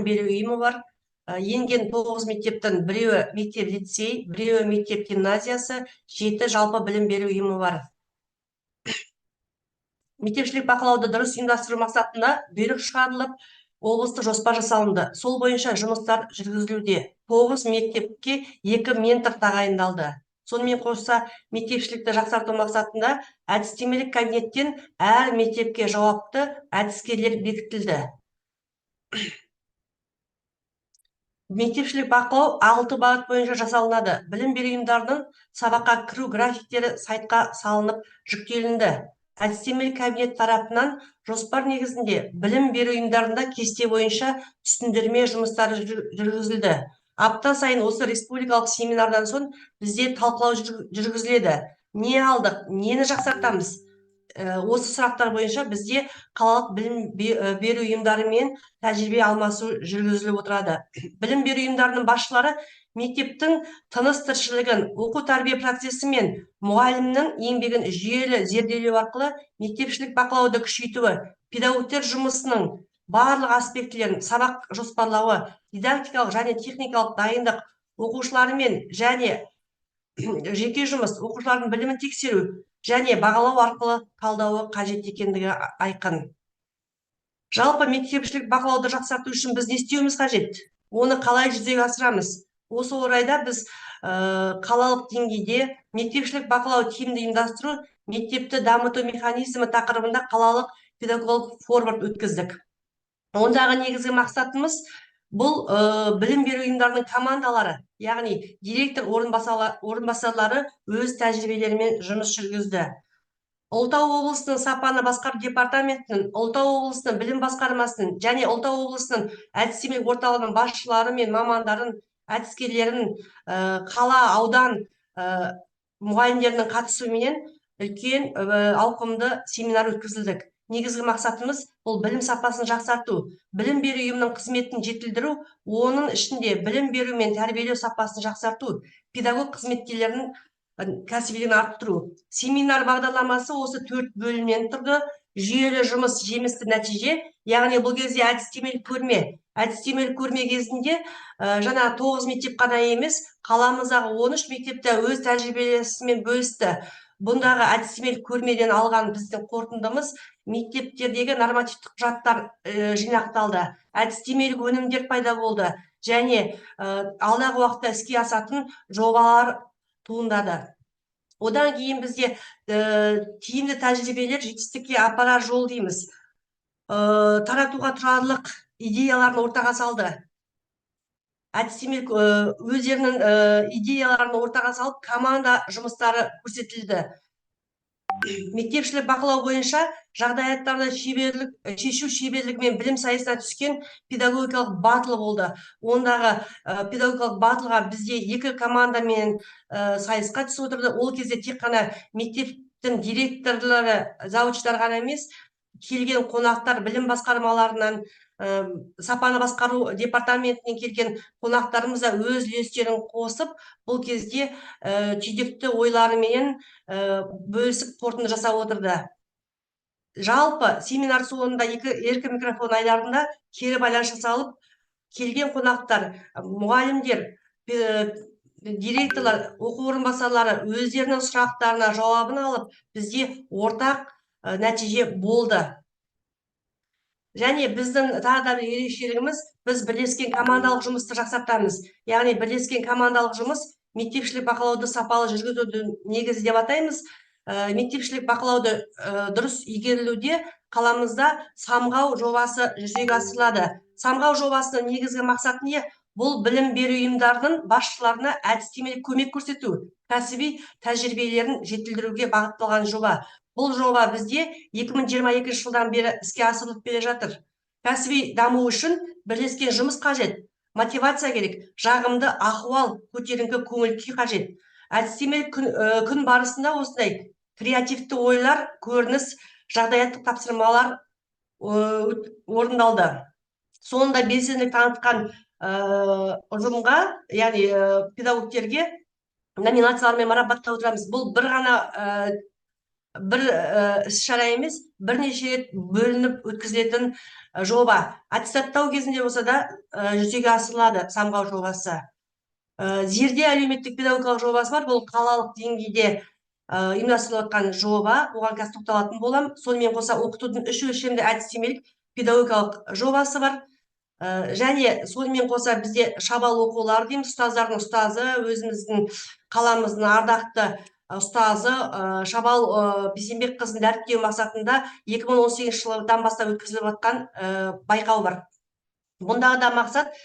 беру ұйымы бар. Енген 9 мектептің біреуі мектеп лицей, біреуі мектеп гимназиясы, 7 жалпы білім беру ұйымы бар. Мектепшілік бақылауды дұрыс ұйымдастыру мақсатында бұйрық шығарылып, облыстық жоспар жасалынды. Сол бойынша жұмыстар жүргізілуде. 9 мектепке 2 ментор тағайындалды. Сонымен қоса мектепшілікті жақсарту мақсатында әдістемелік кабинеттен әр мектепке жауапты әдіскерлер бекітілді. Мектепшілік бақылау 6 бағыт бойынша жасалынады. Білім беру ұйымдарының сабаққа кіру графиктері сайтқа салынып жүктелінді. Әдістемелік кабинет тарапынан жоспар негізінде білім беру ұйымдарында кесте бойынша түсіндірме жұмыстары жүргізілді. Апта сайын осы республикалық семинардан соң бізде талқылау жүргізіледі. Не алдық, нені жақсартамыз? Осы сұрақтар бойынша бізде қалалық білім беру ұйымдарымен тәжірибе алмасу жүргізіліп отырады. Білім беру ұйымдарының басшылары мектептің тыныс тіршілігін, оқу тәрбие процесі мен мұғалімнің еңбегін жүйелі зерделеу арқылы мектепшілік бақылауды күшейтуі, педагогтер жұмысының барлық аспектілерін, сабақ жоспарлауы, дидактикалық және техникалық дайындық, оқушылармен және жеке жұмыс, оқушылардың білімін тексеру және бағалау арқылы талдауы қажет екендігі айқын. Жалпы мектепшілік бақылауды жақсарту үшін біз не істеуіміз қажет? Оны қалай жүзеге асырамыз? Осы орайда біз қалалық деңгейде мектепшілік бақылау тиімді ұйымдастыру, мектепті дамыту механизмі тақырыбында қалалық педагогикалық форум өткіздік. Ондағы негізгі мақсатымыз бұл білім беру ұйымдарының командалары, яғни директор орынбасарлары өз тәжірибелерімен жұмыс жүргізді. Ұлытау облысының сапаны басқару департаментінің, Ұлытау облысының білім басқармасының және Ұлытау облысының әдістемелік орталығының басшылары мен мамандарын, әдіскерлерін, қала, аудан мұғалімдерінің қатысуымен үлкен ауқымды семинар өткізілдік. Негізгі мақсатымыз бұл білім сапасын жақсарту, білім беру ұйымының қызметін жетілдіру, оның ішінде білім беру мен тәрбиелеу сапасын жақсарту, педагог қызметкерлерінің кәсібилігін арттыру. Семинар бағдарламасы осы 4 бөлімнен тұрды. Жүйелі жұмыс, жемісті нәтиже, яғни бұл кезде әдістемелік көрме. Әдістемелік көрме кезінде жаңа 9 мектеп қана емес, қаламыздағы 13 мектепте өз тәжірибесімен бөлісті. Бұндағы әдістемелік көрмеден алған біздің қорытындымыз мектептердегі нормативтік құжаттар жинақталды, әдістемелік өнімдер пайда болды және алдағы уақытта іске асатын жобалар туындады. Одан кейін бізде тиімді тәжірибелер жетістікке апарар жол дейміз. Таратуға тұрарлық идеяларын ортаға салды. Әдістемелік өздерінің идеяларын ортаға салып, команда жұмыстары көрсетілді. Мектепшілік бақылау бойынша жағдаяттарды шешу шеберлігімен білім сайысына түскен педагогикалық батыл болды. Ондағы педагогикалық батылға бізде 2 командамен сайысқа түсіп отырды. Ол кезде тек қана мектептің директорлары, завучтар ғана емес, келген қонақтар білім басқармаларынан, сапаны басқару департаментінен келген қонақтарымыз да өз үлестерін қосып, бұл кезде түйдекті ойларымен бөлісіп қорытынды жасап отырды. Жалпы семинар соңында еркін микрофон айларында кері байланыс жасалып, келген қонақтар, мұғалімдер, директорлар, оқу орынбасарлары өздерінің сұрақтарына жауабын алып, бізде ортақ нәтиже болды. Және біздің тағы да бір ерекшелігіміз, біз бірлескен командалық жұмысты жақсартамыз. Яғни бірлескен командалық жұмыс мектепшілік бақылауды сапалы жүргізудің негізі деп атаймыз. Мектепшілік бақылауды дұрыс игерілуде қаламызда самғау жобасы жүзеге асырылады. Самғау жобасының негізгі мақсаты не? Бұл білім беру ұйымдарының басшыларына әдістемелік көмек көрсету, кәсіби тәжірибелерін жетілдіруге бағытталған жоба. Бұл жоба бізде 2022 жылдан бері іске асырылып келе жатыр. Кәсіби даму үшін бірлескен жұмыс қажет, мотивация керек, жағымды ахуал, көтеріңкі көңіл күй қажет. Әдістемелік күн барысында осындай креативті ойлар, көрініс, жағдаяттық тапсырмалар орындалды. Соңында белсенділік танытқан ұжымға, яғни педагогтерге номинациялармен марапаттап отырамыз. Бұл бір ғана бір іс-шара емес, бірнеше рет бөлініп өткізілетін жоба. Аттестаттау кезінде болса да жүзеге асырылады самғау жобасы. Зерде әлеуметтік педагогикалық жобасы бар. Бұл қалалық деңгейде ұйымдастырылып жатқан жоба. Оған қазір тоқталатын боламын. Сонымен қоса оқытудың үш өлшемді әдістемелік педагогикалық жобасы бар. Және сонымен қоса бізде шабал оқулар дейміз, ұстаздардың ұстазы, өзіміздің қаламыздың ардақты ұстазы Шабал Бейсенбекқызын дәріптеу мақсатында 2018 жылдан бастап өткізіліп жатқан байқау бар. Бұндағы да мақсат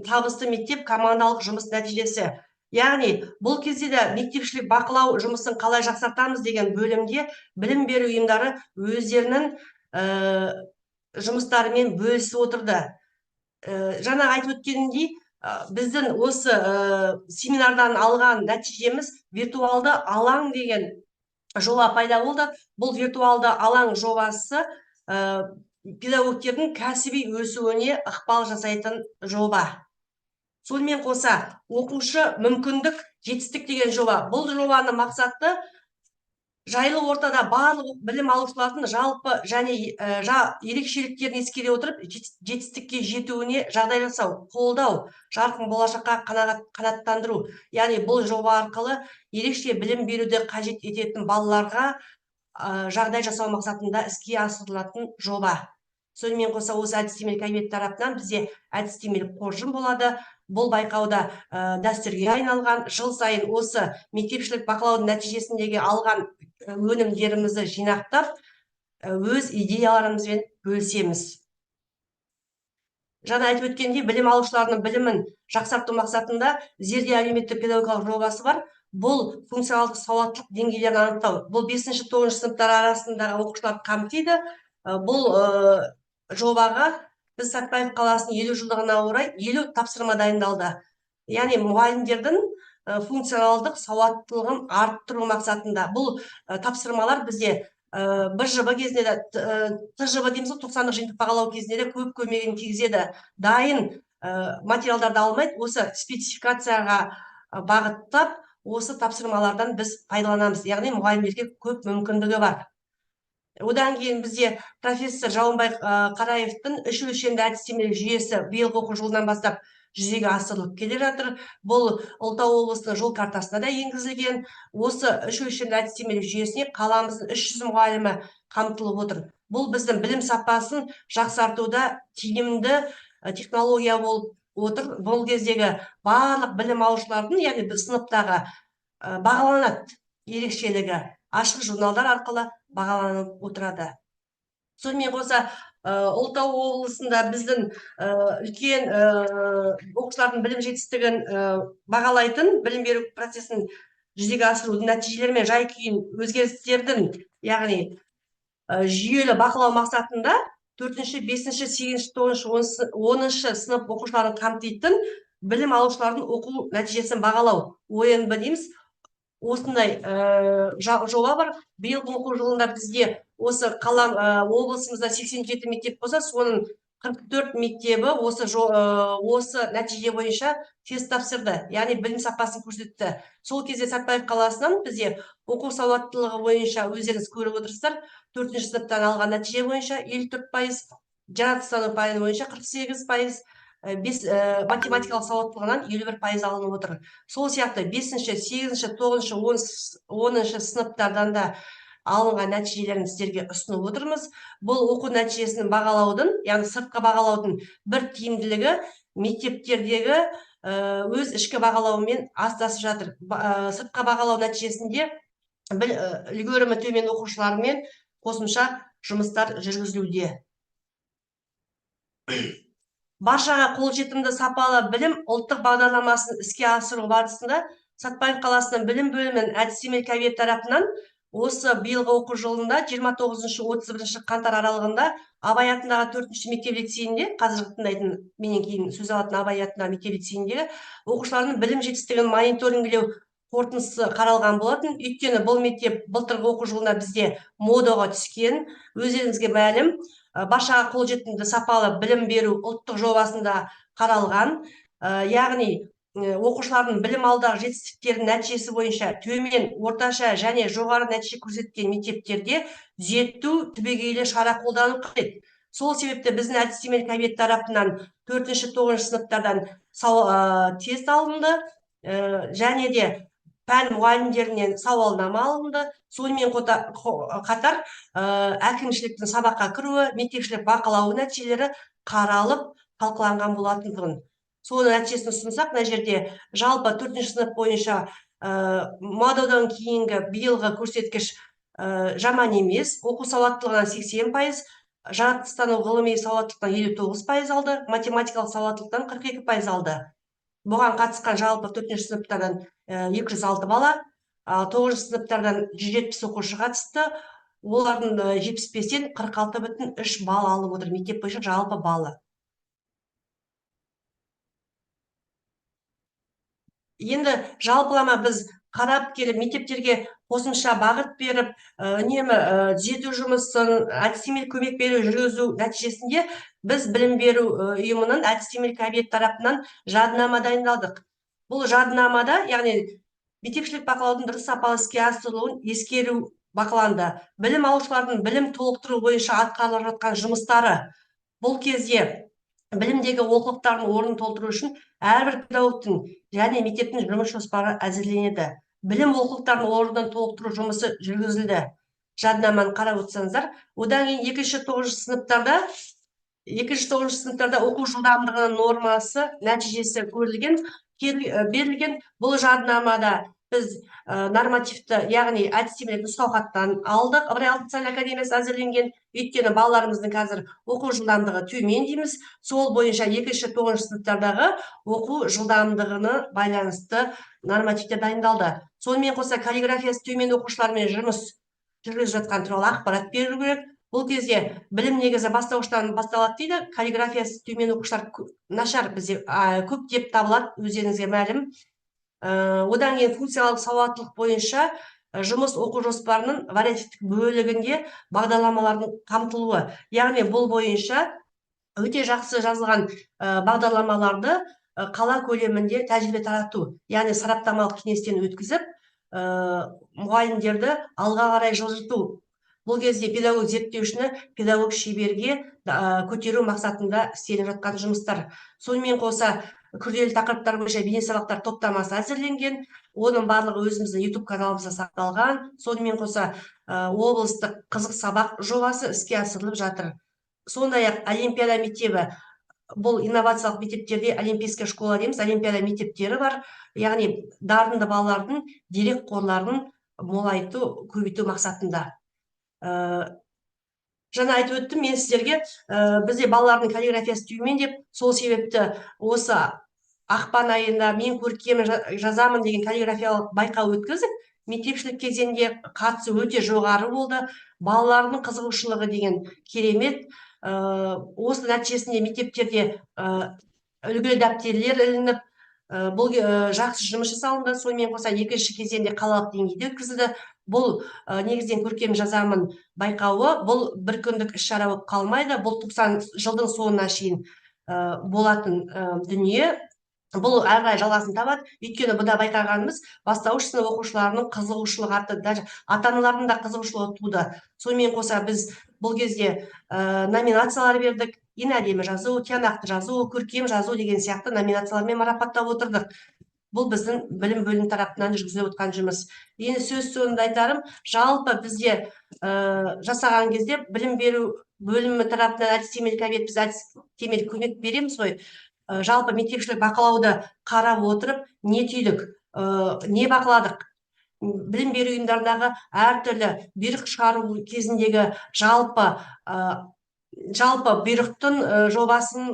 табысты мектеп командалық жұмыс нәтижесі. Яғни бұл кезде де мектепшілік бақылау жұмысын қалай жақсартамыз деген бөлімде білім беру ұйымдары өздерінің жұмыстарымен бөлісіп отырды. Жаңа айтып өткенімдей, біздің осы семинардан алған нәтижеміз виртуалды алаң деген жоба пайда болды. Бұл виртуалды алаң жобасы педагогтердің кәсіби өсуіне ықпал жасайтын жоба. Сонымен қоса оқушы мүмкіндік жетістік деген жоба. Бұл жобаны мақсаты жайлы ортада барлық білім алушылардың жалпы және ерекшеліктерін ескере отырып жетістікке жетуіне жағдай жасау, қолдау, жарқын болашаққа қанаттандыру. Яғни бұл жоба арқылы ерекше білім беруді қажет ететін балаларға жағдай жасау мақсатында іске асырылатын жоба. Сонымен қоса осы әдістемелік комитет тарапынан бізде әдістемелік қоржын болады. Бұл байқауда дәстүрге айналған, жыл сайын осы мектепшілік бақылаудың нәтижесіндегі алған өнімдерімізді жинақтап, өз идеяларымызбен бөлісеміз. Жаңа айтып өткендей, білім алушылардың білімін жақсарту мақсатында зерде әлеуметтік педагогикалық жобасы бар. Бұл функционалдық сауаттылық деңгейлерін анықтау. Бұл 5-9 сыныптар арасындағы оқушыларды қамтиды. Бұл жобаға біз Сәтбаев қаласының 50 жылдығына орай 50 тапсырма дайындалды. Яғни мұғалімдердің функционалдық сауаттылығын арттыру мақсатында. Бұл тапсырмалар бізде БЖБ кезінде де, ТЖБ дейміз, 90-ық жиынтық бағалау кезінде де көп көмегін тигізеді. Дайын материалдарды алмайды, осы спецификацияға бағыттап, осы тапсырмалардан біз пайдаланамыз. Яғни мұғалімдерге көп мүмкіндігі бар. Одан кейін бізде профессор Жауынбай Қараевтың үш өлшемді әдістемелік жүйесі биылғы оқу жылынан бастап жүзеге асырылып келе жатыр. Бұл Ұлытау облысының жол картасына да енгізілген. Осы үш өлшемді әдістемелік жүйесіне қаламыздың 300 мұғалімі қамтылып отыр. Бұл біздің білім сапасын жақсартуда тиімді технология болып отыр. Бұл кездегі барлық білім алушылардың, яғни сыныптағы бағаланады ерекшелігі ашық журналдар арқылы бағаланып отырады. Сонымен қоса Ұлытау облысында біздің үлкен оқушылардың білім жетістігін бағалайтын білім беру процесін жүзеге асырудың нәтижелері мен жай-күйін өзгерістердің, яғни жүйелі бақылау мақсатында 4-ші, 5-ші, 8-ші, 9-ші, 10-ші сынып оқушыларын қамтитын білім алушылардың оқу нәтижесін бағалау, ОНБ дейміз. Осындай жоба бар. Биылғы оқу жылында бізде осы облысымызда 87 мектеп болса, соның 44 мектебі осы нәтиже бойынша тест тапсырды, яғни білім сапасын көрсетті. Сол кезде Сәтбаев қаласынан бізде оқу сауаттылығы бойынша өздеріңіз көріп отырсыздар, 4-ші сыныптан алған нәтиже бойынша 54%, жаратылыстану пәні бойынша 48%, математикалық сауаттылығынан 51% алынып отыр. Сол сияқты 5-ші, 8-ші, 9-ші, 10-ші сыныптардан да алынған нәтижелерін сіздерге ұсынып отырмыз. Бұл оқу нәтижесінің бағалаудың, яғни сыртқы бағалаудың бір тиімділігі мектептердегі өз ішкі бағалауымен астасып жатыр. Сыртқы бағалау нәтижесінде үлгерімі төмен оқушылармен қосымша жұмыстар жүргізілуде. Баршаға қолжетімді сапалы білім ұлттық бағдарламасын іске асыру барысында Сәтбаев қаласының білім бөлімінің әдістемелік комитеті тарапынан осы биылғы оқу жылында 29-31 қаңтар аралығында Абай атындағы 4-ші мектеп лицейінде, қазіргі тыңдайтын, менен кейін сөз алатын Абай атындағы мектеп лицейіндегі оқушылардың білім жетістігін мониторингілеу қорытындысы қаралған болатын. Өйткені бұл мектеп былтырғы оқу жылында бізде модаға түскен. Өздеріңізге мәлім, баршаға қолжетімді сапалы білім беру ұлттық жобасында қаралған. Яғни оқушылардың білім алудағы жетістіктерінің нәтижесі бойынша төмен, орташа және жоғары нәтиже көрсеткен мектептерде түзету түбегейлі шара қолдану қажет. Сол себепті біздің әдістемелік кабинет тарапынан 4-9 сыныптардан тест алынды, және де пән мұғалімдерінен сауалнама алынды. Сонымен қатар әкімшіліктің сабаққа кіруі, мектепшілік бақылау нәтижелері қаралып талқыланған болатындығын. Соның нәтижесін ұсынсақ, мына жерде жалпы 4-ші сынып бойынша модулдан кейінгі биылғы көрсеткіш жаман емес. Оқу сауаттылығынан 80%, жаратылыстану ғылыми сауаттылықтан 59% алды, математикалық сауаттылықтан 42% алды. Бұған қатысқан жалпы 4-ші сыныптардан 206 бала, 9-ші сыныптардан 170 оқушы қатысты. Олардың 75-тен 46,3 балл алып отыр, мектеп бойынша жалпы балы. Енді жалпылама біз қарап келіп мектептерге қосымша бағыт беріп, үнемі түзету жұмысын, әдістемелік көмек беру жүргізу нәтижесінде біз білім беру ұйымының әдістемелік кабинет тарапынан жадынама дайындалдық. Бұл жадынамада, яғни мектепшілік бақылаудың дұрыс сапалы іске асырылуын ескеру бақыланды. Білім алушылардың білім толықтыру бойынша атқарылып жатқан жұмыстары. Бұл кезде білімдегі олқылықтардың орнын толтыру үшін әрбір педагогтың және мектептің жұмыс жоспары әзірленеді. Білім олқылықтарын орнын толтыру жұмысы жүргізілді. Жадынаманы қарап отырсаңыздар, одан кейін 2-9 сыныптарда оқу жылдамдығының нормасы, нәтижесі берілген. Бұл жадынамада біз нормативті, яғни әдістемелік нұсқаухаттан алдық. Ыбырай Алтынсарин академиясы әзірленген. Өйткені балаларымыздың қазір оқу жылдамдығы төмен дейміз. Сол бойынша 2-9 сыныптардағы оқу жылдамдығына байланысты нормативтер дайындалды. Сонымен қоса каллиграфиясы төмен оқушылармен жұмыс жүргізіп жатқан туралы ақпарат беру керек. Бұл кезде білім негізі бастауыштан басталады дейді. Каллиграфиясы төмен оқушылар нашар бізде көп деп табылады, өздеріңізге мәлім. Одан кейін функциялық сауаттылық бойынша жұмыс оқу жоспарының вариативтік бөлігінде бағдарламалардың қамтылуы. Яғни бұл бойынша өте жақсы жазылған бағдарламаларды қала көлемінде тәжірибе тарату, яғни сараптамалық кеңестен өткізіп, мұғалімдерді алға қарай жылжыту. Бұл кезде педагог зерттеушіні педагог шеберге көтеру мақсатында істеліп жатқан жұмыстар. Сонымен қоса күрделі тақырыптар бойынша бейне сабақтар топтамасы әзірленген. Оның барлығы өзіміздің YouTube каналымызда сақталған. Сонымен қоса облыстық қызық сабақ жобасы іске асырылып жатыр. Сондай-ақ олимпиада мектебі, бұл инновациялық мектептерде олимпийская школа дейміз, олимпиада мектептері бар. Яғни дарынды балалардың дерек қорларын молайту, көбейту мақсатында. Жаңа айтып өттім мен сіздерге, бізде балалардың каллиграфиясы төмен деп, сол себепті осы ақпан айында мен көркем жазамын деген каллиграфиялық байқау өткіздік. Мектепшілік кезеңде қатысы өте жоғары болды. Балалардың қызығушылығы деген керемет. Осы нәтижесінде мектептерде үлгілі дәптерлер ілініп, бұл жақсы жұмыс жасалынды. Сонымен қоса екінші кезеңде қалалық деңгейде өткізілді. Бұл негізден көркем жазамын байқауы, бұл бір күндік іс-шара болып қалмайды. Бұл 90 жылдың соңына шейін болатын дүние. Бұл әрі жалғасын табады. Өйткені бұда байқағанымыз бастауыш сынып оқушыларының қызығушылығы артты, даже ата-аналардың да қызығушылығы туды. Сонымен қоса біз бұл кезде номинациялар бердік. Ең әдемі жазу, тиянақты жазу, көркем жазу деген сияқты номинациялармен марапаттап отырдық. Бұл біздің білім бөлімі тарапынан жүргізіліп отқан жұмыс. Енді сөз соңында айтарым, жалпы бізде жасаған кезде білім беру бөлімі тарапынан әдістемелік кабинет, біз әдістемелік көмек береміз ғой. Жалпы мектепшілік бақылауды қарап отырып, не түйдік, не бақыладық. Білім беру ұйымдарындағы әртүрлі бұйрық шығару кезіндегі жалпы бұйрықтың жобасын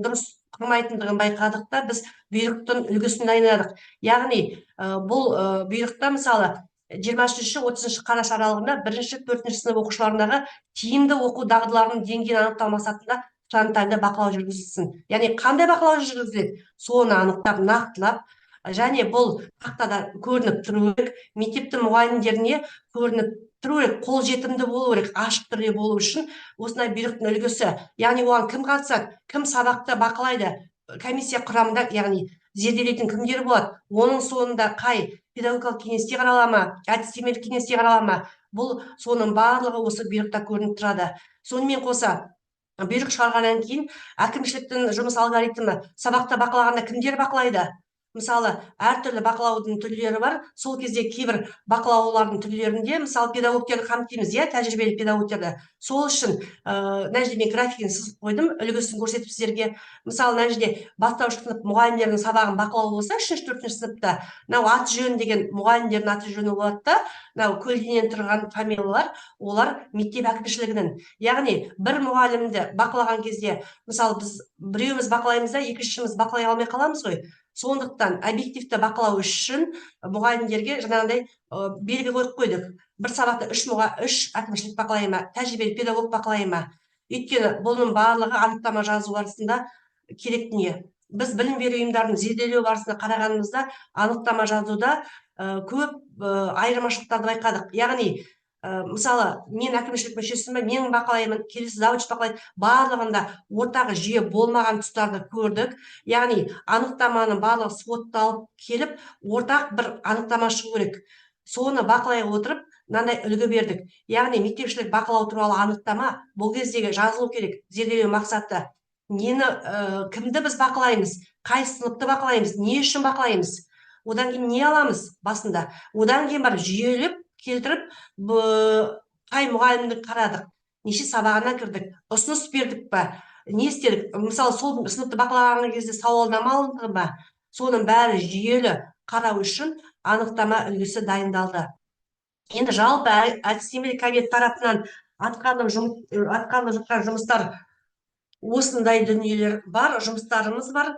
дұрыс құрмайтындығын байқадық та, біз бұйрықтың үлгісін дайындадық. Яғни бұл бұйрықта мысалы 23-30 қараша аралығында 1-4 сынып оқушыларындағы тиімді оқу дағдыларының деңгейін анықтау мақсатында фронтальды бақылау жүргізілсін. Яғни қандай бақылау жүргізіледі? Соны анықтап, нақтылап, және бұл тақтада көрініп тұру керек, мектептің мұғалімдеріне көрініп тұру керек, қолжетімді болу керек, ашық түрде болу үшін осындай бұйрықтың үлгісі. Яғни оған кім қатысады, кім сабақты бақылайды, комиссия құрамында, яғни зерделейтін кімдер болады, оның соңында қай педагогикалық кеңесте қарала ма, әдістемелік кеңесте қарала ма, бұл соның барлығы осы бұйрықта көрініп тұрады. Сонымен қоса бұйрық шығарғаннан кейін әкімшіліктің жұмыс алгоритмі сабақта бақылағанда кімдер бақылайды? Мысалы, әртүрлі бақылаудың түрлері бар. Сол кезде кейбір бақылаулардың түрлерінде, мысалы, педагогтерді қамтимыз, тәжірибелі педагогтерді. Сол үшін мына жерде мен графигін сызып қойдым, үлгісін көрсетіп сіздерге. Мысалы, мына жерде бастауыш сынып мұғалімдердің сабағын бақылау болса, 3-4 сыныпта, мынау аты жөн деген мұғалімдердің аты жөні болады да, мынау көлденең тұрған фамилиялар, олар мектеп әкімшілігінің. Яғни бір мұғалімді бақылаған кезде, мысалы, біз біреуміз бақылаймыз да, екіншіміз бақылай алмай қаламыз ғой. Сондықтан объективті бақылау үшін мұғалімдерге жаңағыдай белгі қойып қойдық. Бір сабақта 3 әкімшілік бақылай ма, тәжірибелі педагог бақылай ма. Өйткені бұның барлығы анықтама жазу барысында керек дүние. Біз білім беру ұйымдарын зерделеу барысында қарағанымызда анықтама жазуда көп айырмашылықтарды байқадық. Яғни мысалы, мен әкімшілік мүшесімін, мен бақылаймын, келесі завуч бақылайды, барлығында ортағы жүйе болмаған тұстарды көрдік. Яғни анықтаманың барлығы сотталып келіп, ортақ бір анықтама шығу керек. Соны бақылай отырып, мынандай үлгі бердік. Яғни мектепшілік бақылау туралы анықтама бұл кездегі жазылу керек. Зерделеу мақсаты нені, кімді біз бақылаймыз, қай сыныпты бақылаймыз, не үшін бақылаймыз, одан кейін не аламыз басында, одан кейін барып жүйелеп келтіріп, қай мұғалімді қарадық, неше сабағына кірдік, ұсыныс бердік па, не істедік, мысалы, сол сыныпты бақылаған кезде сауалнама алынды ма, соның бәрі жүйелі қарау үшін анықтама үлгісі дайындалды. Енді жалпы әдістемелік комитет тарапынан атқарылып жатқан жұмыстар осындай дүниелер бар, жұмыстарымыз бар.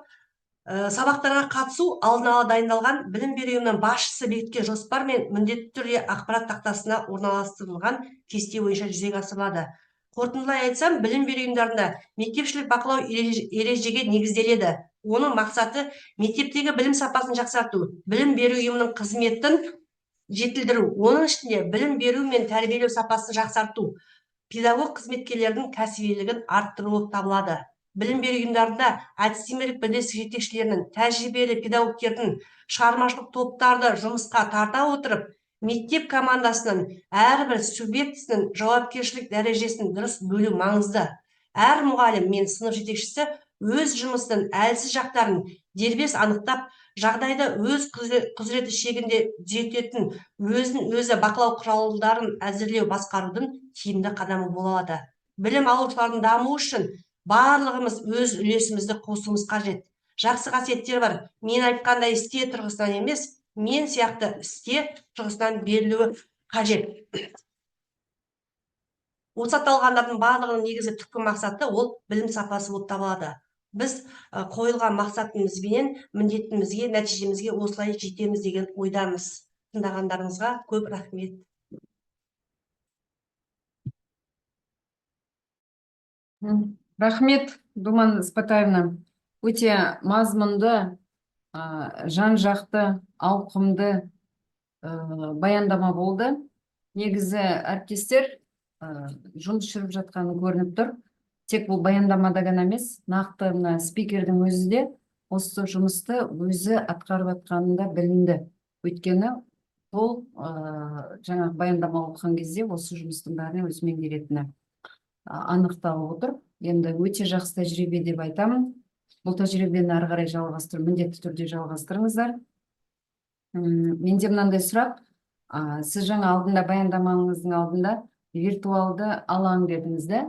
Сабақтарға қатысу алдын ала дайындалған білім беру ұйымының басшысы бекіткен жоспар мен міндетті түрде ақпарат тақтасына орналастырылған кесте бойынша жүзеге асырылады. Қорытындылай айтсам, білім беру ұйымдарында мектепшілік бақылау ережеге негізделеді. Оның мақсаты мектептегі білім сапасын жақсарту, білім беру ұйымының қызметін жетілдіру, оның ішінде білім беру мен тәрбиелеу сапасын жақсарту, педагог қызметкерлердің кәсібилігін арттыру болып табылады. Білім беру ұйымдарында әдістемелік бірлестік жетекшілерінің, тәжірибелі педагогтердің шығармашылық топтарды жұмысқа тарта отырып, мектеп командасының әрбір субъектісінің жауапкершілік дәрежесін дұрыс бөлу маңызды. Әр мұғалім мен сынып жетекшісі өз жұмысының әлсіз жақтарын дербес анықтап, жағдайды өз құзыреті шегінде түзететін, өзі бақылау құралдарын әзірлеу басқарудың тиімді қадамы болады. Білім алушылардың дамуы үшін барлығымыз өз үлесімізді қосуымыз қажет. Жақсы қасиеттер бар. Мен айтқандай істе тұрғысынан емес, мен сияқты істе тұрғысынан берілуі қажет. Осы аталғандардың барлығының негізгі түпкі мақсаты ол білім сапасы болып табылады. Біз қойылған мақсатымызбен міндетімізге, нәтижемізге осылай жетеміз деген ойдамыз. Тыңдағандарыңызға көп рахмет. Рахмет, Думан Спатаевна. Өте мазмұнды, жан-жақты, ауқымды баяндама болды. Негізі әріптестер, жұмыс жүріп жатқаны көрініп тұр. Тек бұл баяндамада ғана емес, нақты спикердің өзі де осы жұмысты өзі атқарып жатқанында білінді. Өйткені ол жаңағы баяндама оқыған кезде осы жұмыстың бәріне өзі меңгеретіні анықталып отыр. Енді өте жақсы тәжірибе деп айтамын. Бұл тәжірибені ары қарай жалғастыру, міндетті түрде жалғастырыңыздар. Менде мынандай сұрақ, сіз жаңа алдында баяндамаңыздың алдында виртуалды алаң дедіңіз де,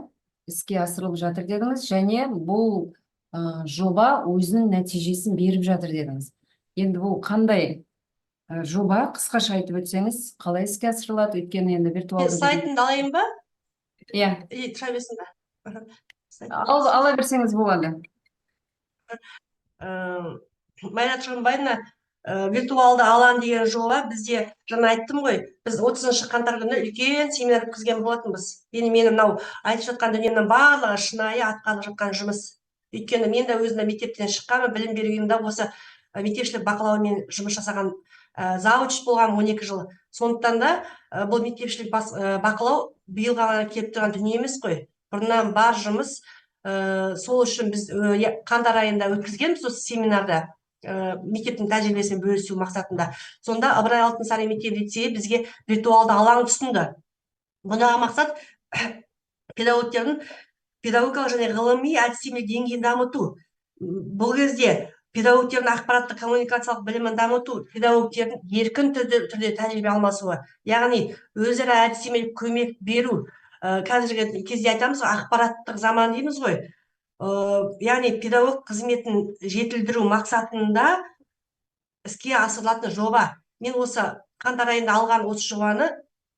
іске асырылып жатыр дедіңіз, және бұл жоба өзінің нәтижесін беріп жатыр дедіңіз. Енді бұл қандай жоба, қысқаша айтып өтсеңіз, қалай іске асырылады? Өйткені енді виртуалды... Сайтын алайын ба? Иә. Тұра берсін ба? Ала берсеңіз болады. Майра Тұрғынбайына, виртуалды алаң деген жоба бізде, жаңа айттым ғой, біз 30 қаңтар күні үлкен семинар өткізген болатынбыз. Енді мені мынау айтып жатқан дүниемнің барлығы шынайы атқарылып жатқан жұмыс. Өйткені мен де өзімде мектептен шыққанмын, білім беру ұйымында осы мектепшілік бақылаумен жұмыс жасаған, завуч болған 12 жыл. Сондықтан да бұл мектепшілік бақылау биыл ғана келіп тұрған дүние емес қой. Бұрыннан бар жұмыс. Сол үшін біз қаңтар айында өткізгенбіз осы семинарда. мектептің тәжірибесімен бөлісу мақсатында. Сонда Ыбырай Алтынсарин мектеп-лицейі бізге виртуалды алаң ұсынды. Бұндағы мақсат педагогтердің педагогикалық және ғылыми әдістемелік деңгейін дамыту. Бұл кезде педагогтердің ақпараттық коммуникациялық білімін дамыту, педагогтердің еркін түрде тәжірибе алмасуы, яғни өзара әдістемелік көмек беру. Қазіргі кезде айтамыз ғой, ақпараттық заман дейміз ғой. Яғни педагог қызметін жетілдіру мақсатында іске асырылатын жоба. Мен осы қаңтар айында алған осы жобаны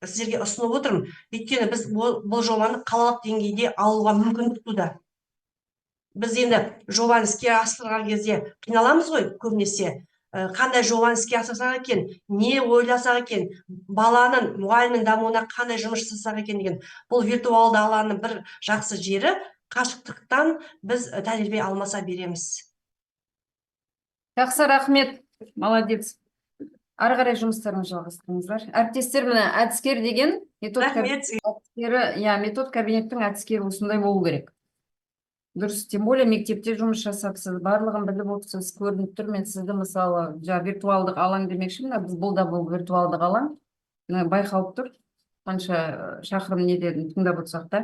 сіздерге ұсынып отырмын. Өйткені біз бұл жобаны қалалық деңгейде алуға мүмкіндік туды. Біз енді жобаны іске асырған кезде қиналамыз ғой көбінесе. Қандай жобаны іске асырсақ екен, не ойласақ екен, баланың, мұғалімнің дамуына қандай жұмыс жасасақ екен деген. Бұл виртуалды алаңның бір жақсы жері, қашықтықтан біз тәжірибе алмаса береміз. Жақсы, рахмет, молодец. Ары қарай жұмыстарыңызды жалғастырыңыздар. Әріптестер, міне әдіскер деген метод кабинеттің әдіскері осындай болу керек. Дұрыс, тем более мектепте жұмыс жасапсыз, барлығын біліп отырсыз, көрініп тұр. Мен сізді мысалы виртуалдық алаң демекшімін, бұл виртуалдық алаң байқалып тұр. Қанша шақырым неден тыңдап отырсақ та.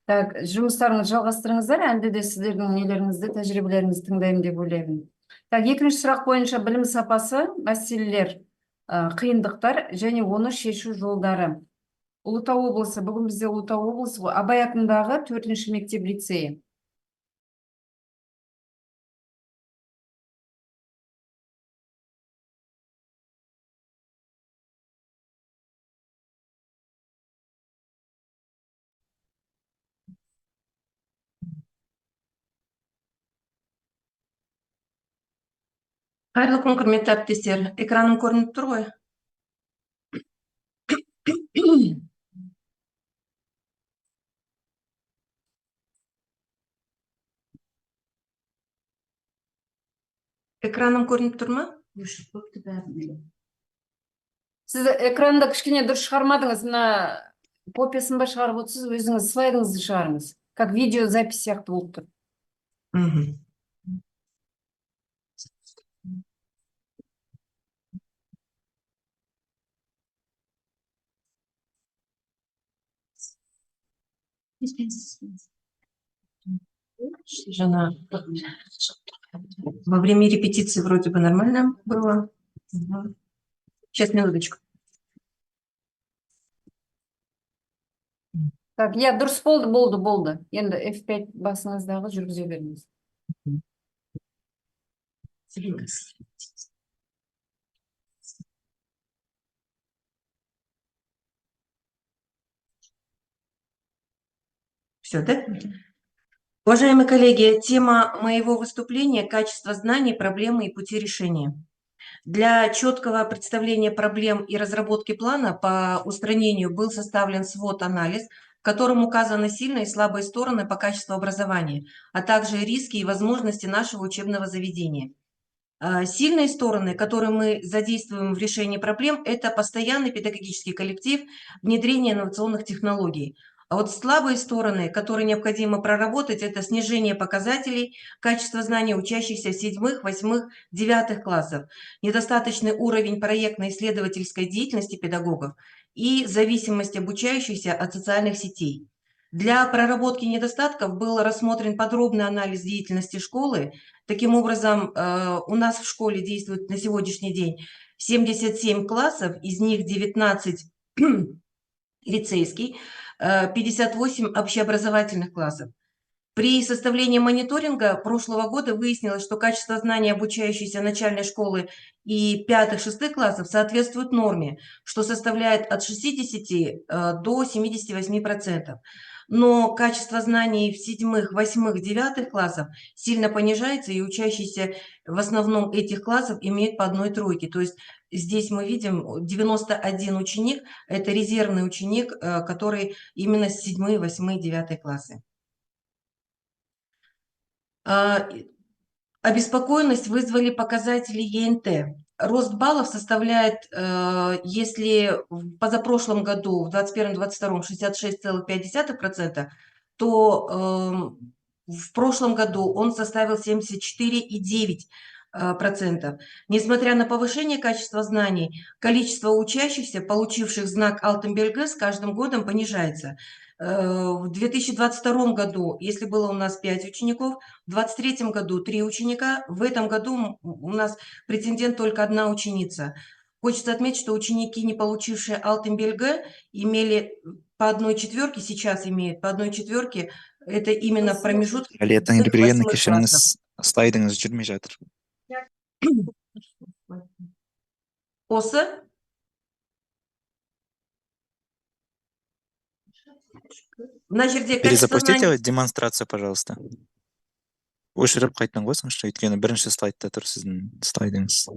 Так, жұмыстарыңызды жалғастырыңыздар, әлде де сіздердің нелеріңізді, тәжірибелеріңізді тыңдаймын деп ойлаймын. Так, екінші сұрақ бойынша білім сапасы, мәселелер, қиындықтар және оны шешу жолдары. Ұлытау облысы, бүгін бізде Ұлытау облысы, Абай атындағы 4-ші мектеп-лицейі. Қайырлы күн, құрметті әріптестер. Экраным көрініп тұр ғой? Экраным көрініп тұр ма? Сіз экранды кішкене дұрыс шығармадыңыз, мына копиясын ба шығарып отырсыз, өзіңіз слайдыңызды шығарыңыз. Как видео запись сияқты болып тұр. Во время репетиции вроде бы нормально было. Сейчас, минуточку. Так, я дұрыс болды. Енді F5 басыңыздағы жүргізе беріңіз. Все, да? Уважаемые коллеги, тема моего выступления – качество знаний, проблемы и пути решения. Для четкого представления проблем и разработки плана по устранению был составлен свод-анализ, в котором указаны сильные и слабые стороны по качеству образования, а также риски и возможности нашего учебного заведения. Сильные стороны, которые мы задействуем в решении проблем, это постоянный педагогический коллектив, внедрение инновационных технологий. А вот слабые стороны, которые необходимо проработать, это снижение показателей качества знаний учащихся в 7, 8, 9 классов, недостаточный уровень проектно-исследовательской деятельности педагогов и зависимость обучающихся от социальных сетей. Для проработки недостатков был рассмотрен подробный анализ деятельности школы. Таким образом, у нас в школе действует на сегодняшний день 77 классов, из них 19 лицейский, 58 общеобразовательных классов. При составлении мониторинга прошлого года выяснилось, что качество знаний обучающихся начальной школы и 5-6 классов соответствует норме, что составляет от 60 до 78%. Но качество знаний в 7, 8, 9 классов сильно понижается, и учащиеся в основном этих классов имеют по 1 тройке. То есть здесь мы видим 91 ученик, это резервный ученик, который именно с 7, 8, 9 классы. Обеспокоенность вызвали показатели ЕНТ. Рост баллов составляет, если в позапрошлом году, в 2021-2022, 66,5%, то в прошлом году он составил 74,9%. процентов. Несмотря на повышение качества знаний, количество учащихся, получивших знак Алтенберга, с каждым годом понижается. В 2022 году, если было у нас 5 учеников, в 2023 году 3 ученика, в этом году у нас претендент только 1 ученица. Хочется отметить, что ученики, не получившие Алтенберга, имели по 1/4, сейчас имеют по 1/4, это именно в промежутке Фәалиеттің кіргені 7-8 кешіріңіз, классов. слайдыңыз жүрмей жатыр. Осы мына жерде качество Перезапустите знаний. демонстрацию, пожалуйста. Өшіріп қайтадан қойсаңызшы, өйткені бірінші слайдта тұр сіздің слайдыңыз.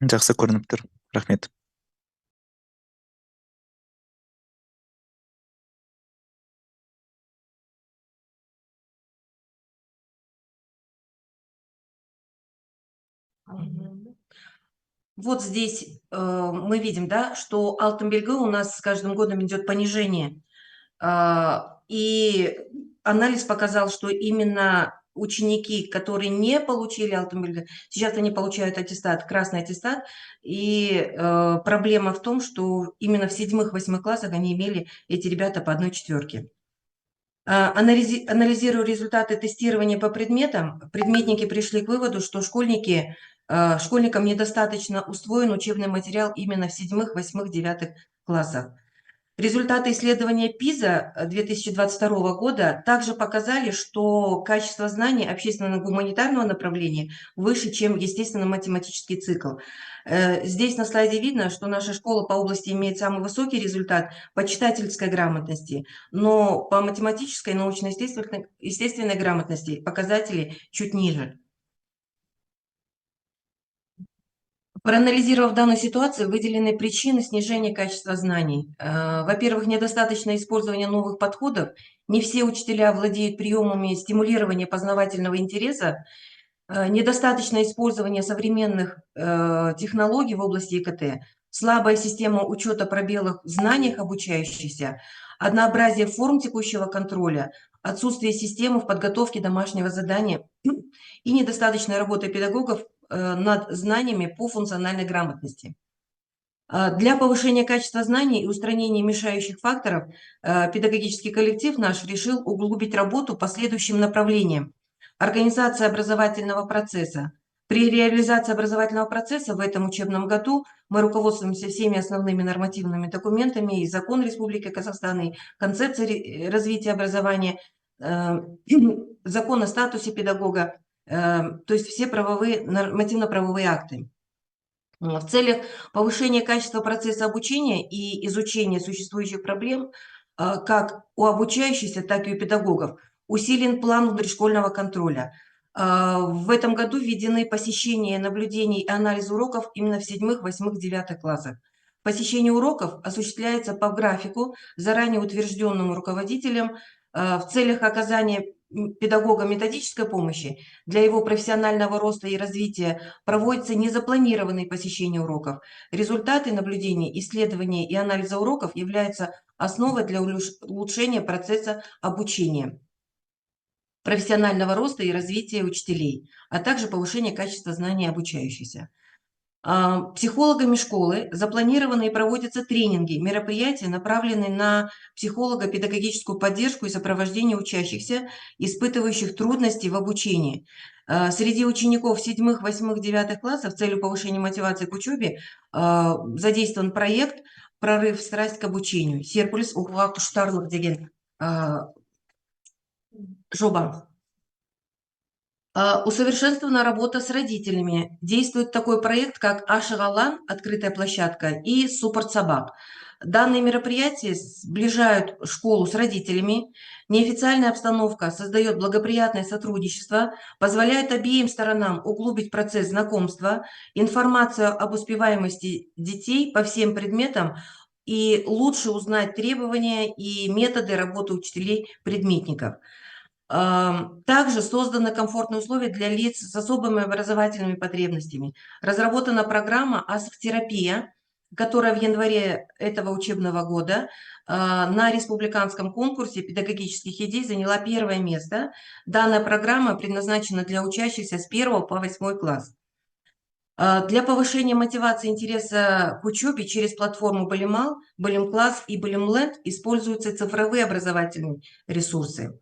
Жақсы көрініп тұр. Рахмет. Вот здесь мы видим, да, что Алтенберга у нас с каждым годом идет понижение. И анализ показал, что именно ученики, которые не получили Алтенберга, сейчас они получают аттестат, красный аттестат, и проблема в том, что именно в 7-8 классах они имели, эти ребята, по 1/4. Анализируя результаты тестирования по предметам, предметники пришли к выводу, что школьникам недостаточно усвоен учебный материал именно в 7, 8, 9 классах. Результаты исследования ПИЗа 2022 года также показали, что качество знаний общественно-гуманитарного направления выше, чем естественно-математический цикл. Здесь на слайде видно, что наша школа по области имеет самый высокий результат по читательской грамотности, но по математической и научно-естественной грамотности показатели чуть ниже. Проанализировав данную ситуацию, выделены причины снижения качества знаний. Во-первых, недостаточное использование новых подходов. Не все учителя владеют приемами стимулирования познавательного интереса. Недостаточное использование современных технологий в области ИКТ. Слабая система учета пробелов в знаниях обучающихся. Однообразие форм текущего контроля. Отсутствие системы в подготовке домашнего задания. И недостаточная работа педагогов над знаниями по функциональной грамотности. Для повышения качества знаний и устранения мешающих факторов педагогический коллектив наш решил углубить работу по следующим направлениям. Организация образовательного процесса. При реализации образовательного процесса в этом учебном году мы руководствуемся всеми основными нормативными документами, и Закон Республики Казахстан, и Концепция развития образования, Закон о статусе педагога, то есть все нормативно-правовые акты. В целях повышения качества процесса обучения и изучения существующих проблем, как у обучающихся, так и у педагогов, усилен план внутришкольного контроля. В этом году введены посещения, наблюдений и анализ уроков именно в 7, 8, 9 классах. Посещение уроков осуществляется по графику, заранее утвержденному руководителем, в целях оказания педагога методической помощи. Для его профессионального роста и развития проводятся незапланированные посещения уроков. Результаты наблюдений, исследования и анализа уроков являются основой для улучшения процесса обучения, профессионального роста и развития учителей, а также повышения качества знаний обучающихся. Психологами школы запланированы и проводятся тренинги, мероприятия, направленные на психолого-педагогическую поддержку и сопровождение учащихся, испытывающих трудности в обучении. Среди учеников 7, 8, 9 классов с целью повышения мотивации к учебе задействован проект «Прорыв в страсть к обучению». Серпулис оқуға құштарлық деген жоба. Усовершенствована работа с родителями. Действует такой проект, как Ашық алан, открытая площадка, и Суппорт собак. Данные мероприятия сближают школу с родителями. Неофициальная обстановка создает благоприятное сотрудничество, позволяет обеим сторонам углубить процесс знакомства, информацию об успеваемости детей по всем предметам и лучше узнать требования и методы работы учителей-предметников. Также созданы комфортные условия для лиц с особыми образовательными потребностями. Разработана программа «Аск-терапия», которая в январе этого учебного года на республиканском конкурсе педагогических идей заняла 1-е место. Данная программа предназначена для учащихся с 1 по 8 класс. Для повышения мотивации интереса к учебе через платформу Балимал, Балимкласс и Балимленд используются цифровые образовательные ресурсы.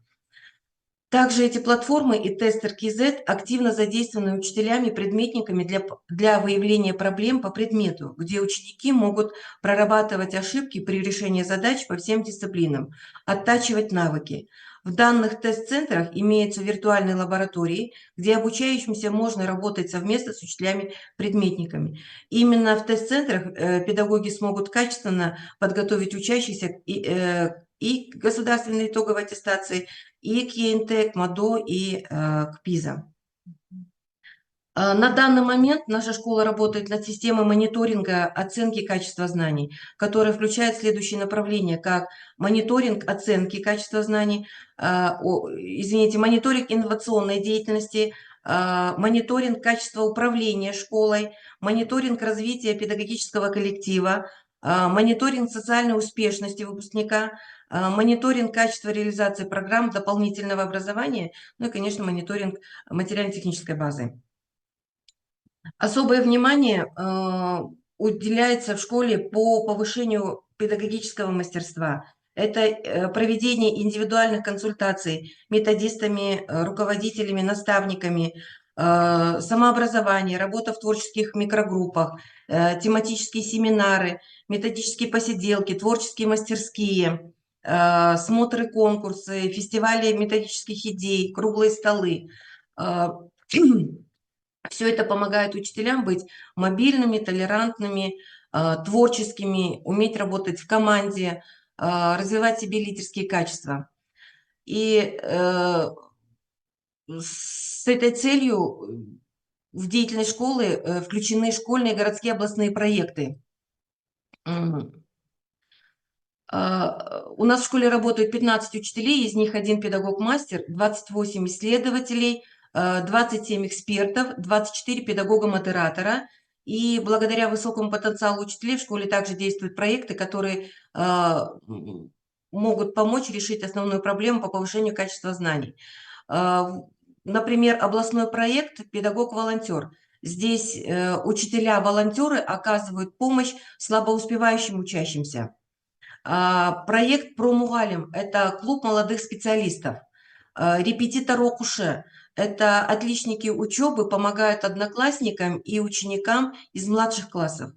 Также эти платформы и тестер KZ активно задействованы учителями, предметниками для выявления проблем по предмету, где ученики могут прорабатывать ошибки при решении задач по всем дисциплинам, оттачивать навыки. В данных тест-центрах имеются виртуальные лаборатории, где обучающимся можно работать совместно с учителями-предметниками. Именно в тест-центрах педагоги смогут качественно подготовить учащихся и к государственной итоговой аттестации, и к ЕНТ, к МАДО и к ПИЗа. На данный момент наша школа работает над системой мониторинга оценки качества знаний, которая включает следующие направления, как мониторинг оценки качества знаний, мониторинг инновационной деятельности, мониторинг качества управления школой, мониторинг развития педагогического коллектива, мониторинг социальной успешности выпускника, мониторинг качества реализации программ дополнительного образования, ну и, конечно, мониторинг материально-технической базы. Особое внимание уделяется в школе по повышению педагогического мастерства. Это проведение индивидуальных консультаций методистами, руководителями, наставниками, самообразование, работа в творческих микрогруппах, тематические семинары, методические посиделки, творческие мастерские, смотры, конкурсы, фестивали методических идей, круглые столы. Все это помогает учителям быть мобильными, толерантными, творческими, уметь работать в команде, развивать в себе лидерские качества. И с этой целью в деятельность школы включены школьные, городские, областные проекты. У нас в школе работают 15 учителей, из них 1 педагог-мастер, 28 исследователей, 27 экспертов, 24 педагога-модератора. И благодаря высокому потенциалу учителей в школе также действуют проекты, которые могут помочь решить основную проблему по повышению качества знаний. Например, областной проект «Педагог-волонтер». Здесь учителя-волонтеры оказывают помощь слабоуспевающим учащимся. Проект «Промугалим» – это клуб молодых специалистов. Репетитор Окуше – это отличники учебы, помогают одноклассникам и ученикам из младших классов.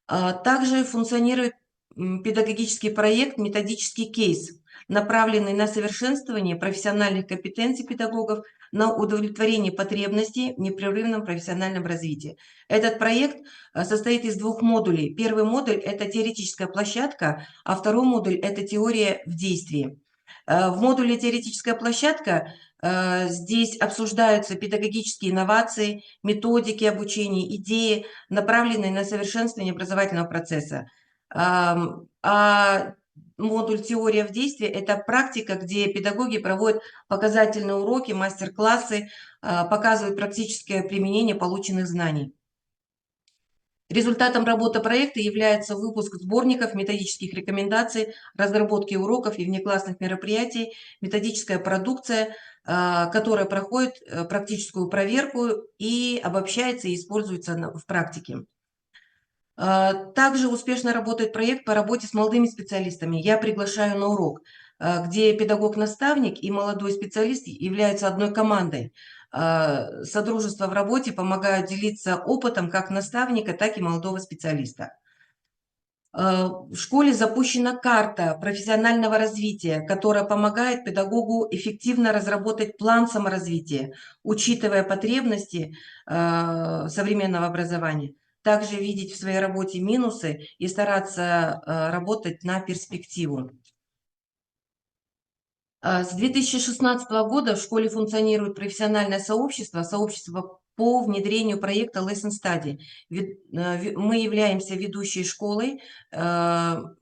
Также функционирует педагогический проект «Методический кейс», направленный на совершенствование профессиональных компетенций педагогов, на удовлетворение потребностей в непрерывном профессиональном развитии. Этот проект состоит из 2 модулей. Первый модуль – это теоретическая площадка, а второй модуль – это теория в действии. В модуле «Теоретическая площадка» здесь обсуждаются педагогические инновации, методики обучения, идеи, направленные на совершенствование образовательного процесса. А модуль «Теория в действии» – это практика, где педагоги проводят показательные уроки, мастер-классы, показывают практическое применение полученных знаний. Результатом работы проекта является выпуск сборников методических рекомендаций, разработки уроков и внеклассных мероприятий, методическая продукция, которая проходит практическую проверку и обобщается и используется в практике. Также успешно работает проект по работе с молодыми специалистами. Я приглашаю на урок, где педагог-наставник и молодой специалист являются одной командой. Содружество в работе помогают делиться опытом как наставника, так и молодого специалиста. В школе запущена карта профессионального развития, которая помогает педагогу эффективно разработать план саморазвития, учитывая потребности современного образования. также видеть в своей работе минусы и стараться работать на перспективу. С 2016 года в школе функционирует профессиональное сообщество, сообщество по внедрению проекта Lesson Study. Мы являемся ведущей школой. Это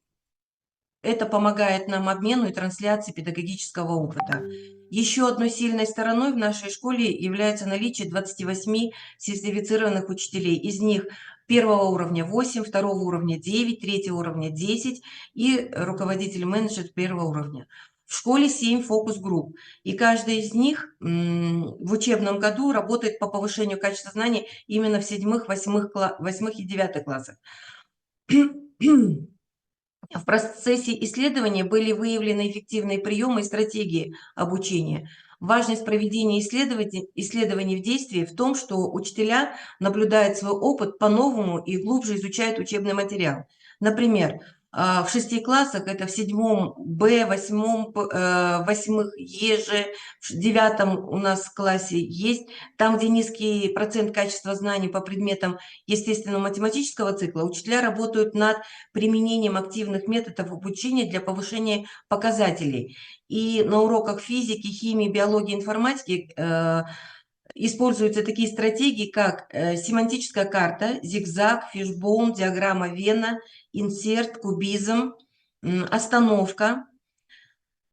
помогает нам обмену и трансляции педагогического опыта. Еще одной сильной стороной в нашей школе является наличие 28 сертифицированных учителей. Из них первого уровня 8, второго уровня 9, третьего уровня 10 и руководитель-менеджер первого уровня. В школе 7 фокус-групп, и каждая из них в учебном году работает по повышению качества знаний именно в 7, 8 и 9 классах. В процессе исследования были выявлены эффективные приемы и стратегии обучения. Важность проведения исследований в действии в том, что учителя наблюдают свой опыт по-новому и глубже изучают учебный материал. Например, в 6 классах, это в 7 Б, 8, 8 ЕЖ, в 9 у нас в классе есть, там, где низкий процент качества знаний по предметам естественно-математического цикла, учителя работают над применением активных методов обучения для повышения показателей. И на уроках физики, химии, биологии, информатики используются такие стратегии, как семантическая карта, зигзаг, фишбоун, диаграмма Вена, инсерт, кубизм, остановка.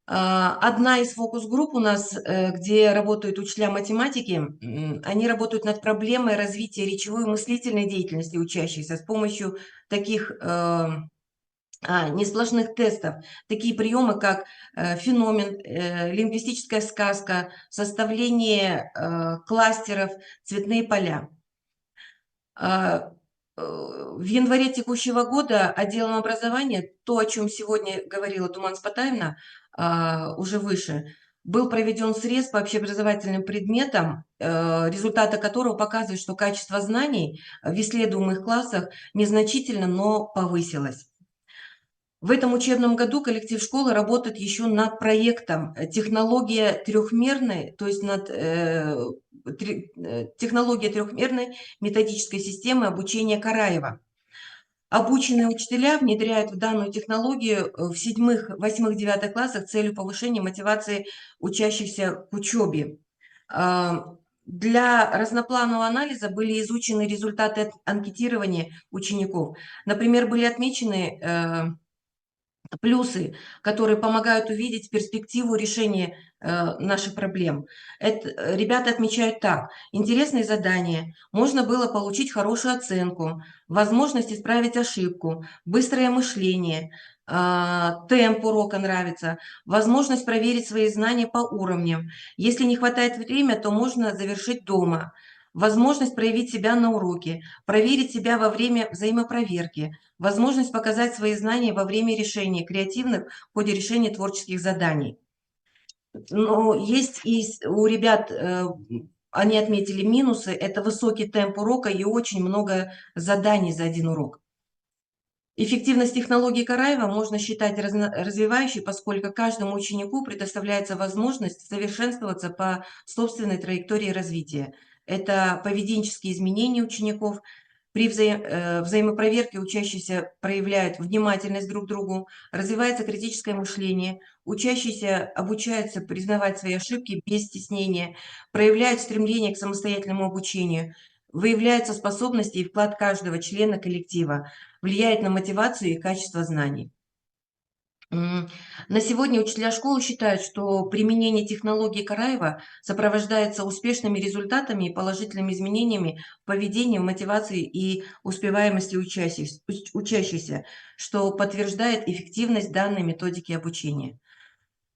Одна из фокус-групп у нас, где работают учителя математики, они работают над проблемой развития речевой и мыслительной деятельности учащихся с помощью таких несложных тестов, такие приемы, как феномен, лингвистическая сказка, составление кластеров, цветные поля. В январе текущего года отделом образования, то, о чем сегодня говорила Думан Спатаевна уже выше, был проведен срез по общеобразовательным предметам, результаты которого показывают, что качество знаний в исследуемых классах незначительно, но повысилось. В этом учебном году коллектив школы работает еще над проектом «Технология трехмерной», то есть над технология трехмерной методической системы обучения Караева. Обученные учителя внедряют в данную технологию в 7, 8, 9 классах с целью повышения мотивации учащихся к учебе. Для разнопланового анализа были изучены результаты анкетирования учеников. Например, были отмечены плюсы, которые помогают увидеть перспективу решения наших проблем. Ребята отмечают так: интересные задания, можно было получить хорошую оценку, возможность исправить ошибку, быстрое мышление, темп урока нравится, возможность проверить свои знания по уровням. Если не хватает времени, то можно завершить дома. Возможность проявить себя на уроке, проверить себя во время взаимопроверки, возможность показать свои знания во время решения креативных в ходе решения творческих заданий. Но есть и у ребят, они отметили минусы, это высокий темп урока и очень много заданий за один урок. Эффективность технологии Караева можно считать развивающей, поскольку каждому ученику предоставляется возможность совершенствоваться по собственной траектории развития. Это поведенческие изменения учеников. При взаимопроверке учащиеся проявляют внимательность друг к другу, развивается критическое мышление, учащиеся обучаются признавать свои ошибки без стеснения, проявляют стремление к самостоятельному обучению, выявляются способности и вклад каждого члена коллектива, влияет на мотивацию и качество знаний. На сегодня учителя школы считают, что применение технологии Караева сопровождается успешными результатами и положительными изменениями в поведении, в мотивации и успеваемости учащихся, что подтверждает эффективность данной методики обучения.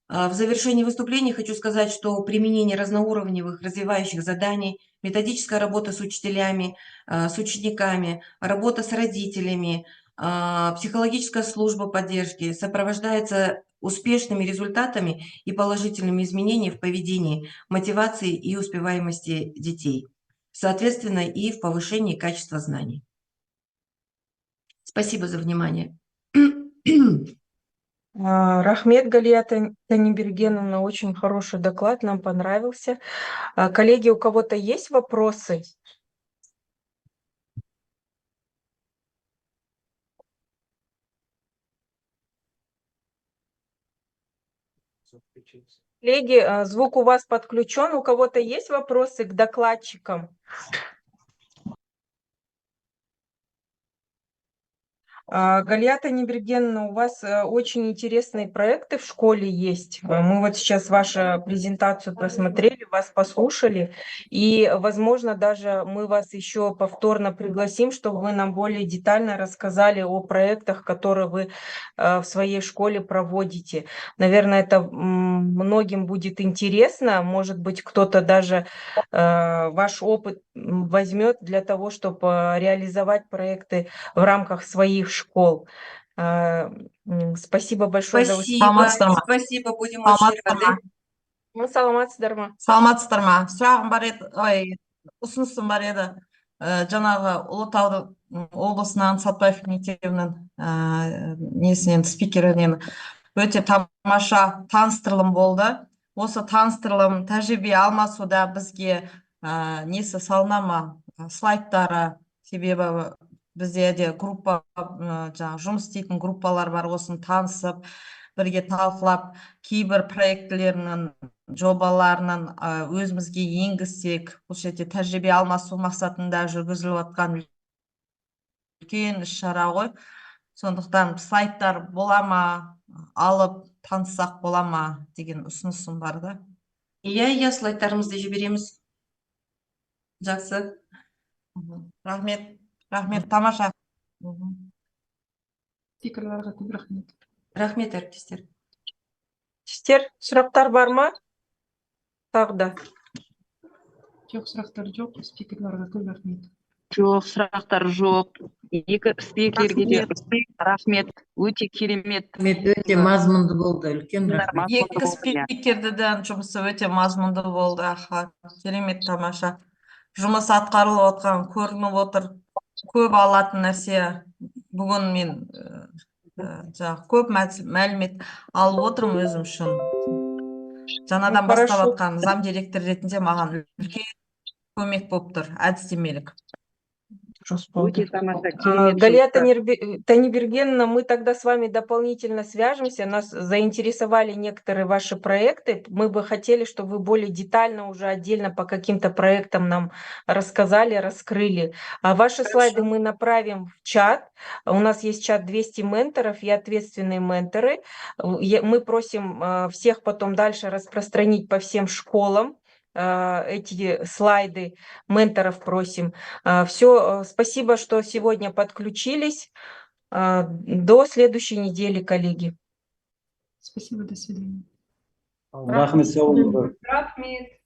В завершении выступления хочу сказать, что применение разноуровневых развивающих заданий, методическая работа с учителями, с учениками, работа с родителями, психологическая служба поддержки сопровождается успешными результатами и положительными изменениями в поведении, мотивации и успеваемости детей, соответственно, и в повышении качества знаний. Спасибо за внимание. Рахмет, Галия Танибергеновна, очень хороший доклад, нам понравился. Коллеги, у кого-то есть вопросы? Коллеги, звук у вас подключен. У кого-то есть вопросы к докладчикам? Галията Нибергеновна, у вас очень интересные проекты в школе есть. Мы вот сейчас вашу презентацию просмотрели, вас послушали, и, возможно, даже мы вас еще повторно пригласим, чтобы вы нам более детально рассказали о проектах, которые вы в своей школе проводите. Наверное, это многим будет интересно. Может быть, кто-то даже ваш опыт возьмет для того, чтобы реализовать проекты в рамках своих школ. Спасибо большое за Спасибо, спасибо, будем очень рады. Саламатсыздар ма? Саламатсыздар ма? Сұрағым бар еді, ұсынысым бар еді. Жаңағы Ұлытау облысынан Сатпаев мектебінің несінен спикерінен өте тамаша таныстырылым болды. Осы таныстырылым тәжірибе алмасуда бізге несі салына ма? Слайдтары, себебі бізде де группа, жаңағы жұмыс істейтін группалар бар, осыны танысып, бірге талқылап, кейбір проектілерінің жобаларының өзімізге енгізсек, бұл жерде тәжірибе алмасу мақсатында жүргізіліп жатқан үлкен іс-шара ғой. Сондықтан сайттар бола ма, алып таныссақ бола ма деген ұсынысым бар да. Иә, слайдтарымызды жібереміз. Жақсы. Рахмет, тамаша. Спикерларға көп рахмет. Рахмет, әріптестер. Сұрақтар бар ма? Тағы да. Жоқ, сұрақтар жоқ, спикерларға көп рахмет. Жоқ, сұрақтар жоқ. Екі спикерге де рахмет. Өте керемет. Өте мазмұнды болды, үлкен рахмет. Екі спикердің жұмысы өте мазмұнды болды. Керемет, тамаша. Жұмыс атқарылып отқан көрініп отыр. Көп алатын нәрсе. Бүгін мен көп мәлімет алып отырмын өзім үшін. Жаңадан бастап атқан зам директор ретінде маған үлкен көмек болып тұр, әдістемелік. Галията Нибергеновна, мы тогда с вами дополнительно свяжемся. Нас заинтересовали некоторые ваши проекты. Мы бы хотели, чтобы вы более детально уже отдельно по каким-то проектам нам рассказали, раскрыли. А ваши слайды мы направим в чат. У нас есть чат 200 менторов и ответственные менторы. Мы просим всех потом дальше распространить по всем школам. Эти слайды менторов просим. Все, спасибо, что сегодня подключились. До следующей недели, коллеги. Спасибо, до свидания. Рахмет, сау болыңыздар. Рахмет.